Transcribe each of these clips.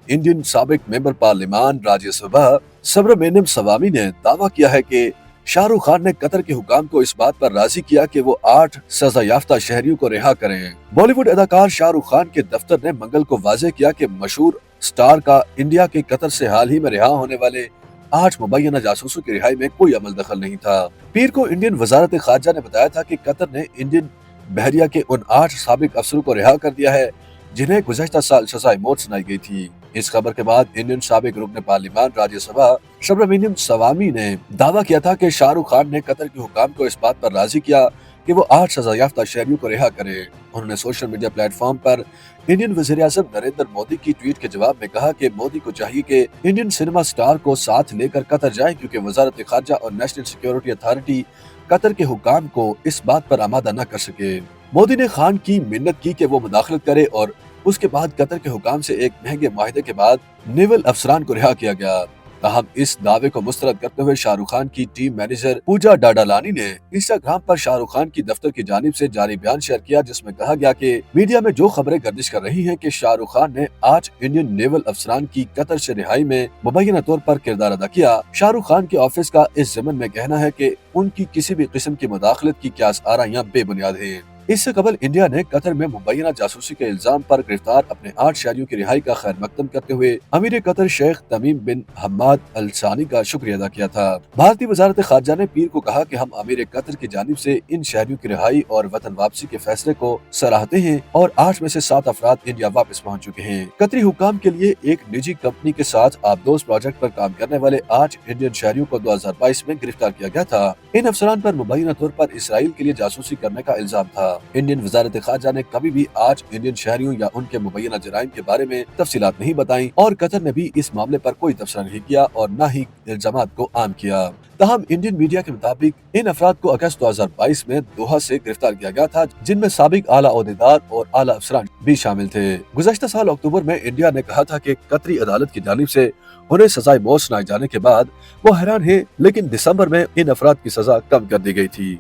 Indian साबिक member parliament Rajya Sabha Subramaniam स्वामी ने दावा किया है कि शाहरुख खान ने कतर के हुकाम को इस बात पर राजी किया कि वो 8 सजा याफ्ता शहरियों को रिहा करें। बॉलीवुड अदाकार शाहरुख खान के दफ्तर ने मंगल को वाजे किया कि मशहूर स्टार का इंडिया के कतर से हाल ही में रिहा होने वाले 8 मुबैना जासूसों की रिहाई में कोई अमल दखल नहीं था। पीर को इंडियन वजारत खारजा ने बताया था कि कतर ने इंडियन बहरिया के उन 8 साबिक अफसरों को रिहा कर दिया है जिन्हें गुज़श्ता साल सजाए मौत सुनाई गई थी। इस खबर के बाद इंडियन साबिक रुकन पार्लिमान राज्यसभा सुब्रमण्यम स्वामी ने दावा किया था कि शाहरुख खान ने कतर के हुकाम को इस बात पर राजी किया कि वो 8 सजा याफ्ता शहरियों को रिहा करे। उन्होंने सोशल मीडिया प्लेटफॉर्म पर इंडियन वज़ीर-ए-आज़म नरेंद्र मोदी की ट्वीट के जवाब में कहा कि मोदी को चाहिए कि इंडियन सिनेमा स्टार को साथ लेकर कतर जाएं क्योंकि वजारत खारजा और नेशनल सिक्योरिटी अथॉरिटी कतर के हुकाम को इस बात पर आमादा न कर सके। मोदी ने खान की मिन्नत की कि वो मुदाखलत करे और उसके बाद कतर के हुकाम से एक महंगे माहिदे के बाद नेवल अफसरान को रिहा किया गया। ताहम इस दावे को मुस्तरद करते हुए शाहरुख खान की टीम मैनेजर पूजा डाडालानी ने इंस्टाग्राम पर शाहरुख खान की दफ्तर की जानिब से जारी बयान शेयर किया जिसमें कहा गया कि मीडिया में जो खबरें गर्दिश कर रही हैं कि शाहरुख खान ने आज इंडियन नेवल अफसरान की कतर से रिहाई में मुबैना तौर पर किरदार अदा किया। शाहरुख खान के ऑफिस का इस ज़मन में कहना है कि उनकी किसी भी किस्म की मुदाखलत की क्यास आराइयां बेबुनियाद है। इससे कबल इंडिया ने कतर में मुबैना जासूसी के इल्जाम पर गिरफ्तार अपने 8 शहरियों की रिहाई का खैर मकदम करते हुए अमीर कतर शेख तमीम बिन हम्माद अल सानी का शुक्रिया अदा किया था। भारतीय वजारत खारजा ने पीर को कहा कि हम अमीर कतर की जानिब से इन शहरियों की रिहाई और वतन वापसी के फैसले को सराहते हैं और 8 में से 7 अफराद इंडिया वापस पहुँच चुके हैं। कतरी हुकाम के लिए एक निजी कंपनी के साथ आबदोज प्रोजेक्ट पर काम करने वाले 8 इंडियन शहरियों को 2022 में गिरफ्तार किया गया था। इन अफसरान पर मुबैना तौर पर इसराइल के लिए जासूसी करने का इल्जाम था। इंडियन वजारत खारजा ने कभी भी आज इंडियन शहरियों या उनके मुबैना जराइम के बारे में तफसीलात नहीं बताई और कतर ने भी इस मामले पर कोई तबसरा नहीं किया और न ही इल्जामात को आम किया। तहम इंडियन मीडिया के मुताबिक इन अफराद को अगस्त 2022 में दोहा से गिरफ्तार किया गया था जिनमें साबिक आला ओहदेदार और आला अफसरान भी शामिल थे। गुज़श्ता साल अक्टूबर में इंडिया ने कहा था कि कतरी अदालत की जानिब से उन्हें सजाए मौत सुनाए जाने के बाद वो हैरान है, लेकिन दिसंबर में इन अफराद की सजा कम कर दी गई थी।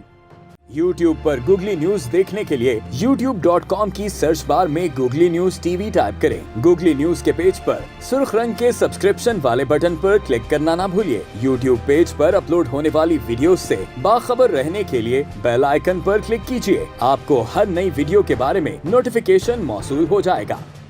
YouTube पर गूगली न्यूज देखने के लिए youtube.com की सर्च बार में गूगली न्यूज टीवी टाइप करें। गूगली न्यूज के पेज पर सुर्ख रंग के सब्सक्रिप्शन वाले बटन पर क्लिक करना ना भूलिए। YouTube पेज पर अपलोड होने वाली वीडियोस से बाखबर रहने के लिए बेल आइकन पर क्लिक कीजिए। आपको हर नई वीडियो के बारे में नोटिफिकेशन मौसूल हो जाएगा।